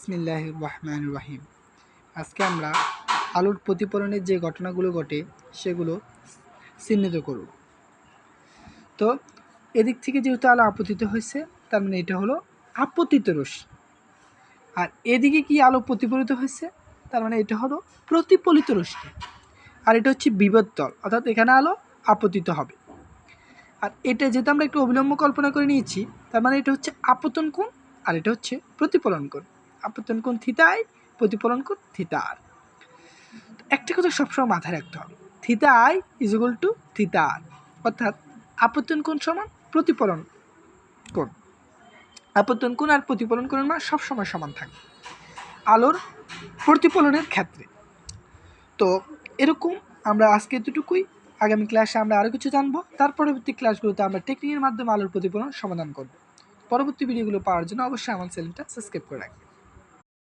বিসমিল্লাহির রহমানির রহিম। আজকে আমরা আলোর প্রতিফলনের যে ঘটনাগুলো ঘটে সেগুলো চিহ্নিত করব। তো এদিক থেকে যেহেতু আলো আপতিত হয়েছে, তার মানে এটা হলো আপতিত রশ্মি। আর এদিকে কি আলো প্রতিফলিত হয়েছে, তার মানে এটা হলো প্রতিফলিত রশ্মি। আর এটা হচ্ছে বিবর্তন, অর্থাৎ এখানে আলো আপতিত হবে। আর এটা যেহেতু আমরা একটু অবিলম্ব কল্পনা করে নিয়েছি, তার মানে এটা হচ্ছে আপতন কোণ আর এটা হচ্ছে প্রতিফলন কোণ। আপতন কোণ থিতায়, প্রতিফলন কোণ থিতা আর। একটা কথা সবসময় মাথায় রাখতে হবে, থিতা আই ইজ ইকুয়াল টু থিতা আর, অর্থাৎ আপতন কোণ সমান প্রতিফলন কোণ। আপতন কোণ আর প্রতিফলন কোণের মান সবসময় সমান থাকে আলোর প্রতিফলনের ক্ষেত্রে। তো এরকম আমরা আজকে এতটুকুই। আগামী ক্লাসে আমরা আরও কিছু জানবো। তার পরবর্তী ক্লাসগুলোতে আমরা টেকনিকের মাধ্যমে আলোর প্রতিফলন সমাধান করব। পরবর্তী ভিডিওগুলো পাওয়ার জন্য অবশ্যই আমার চ্যানেলটা সাবস্ক্রাইব করে রাখবেন।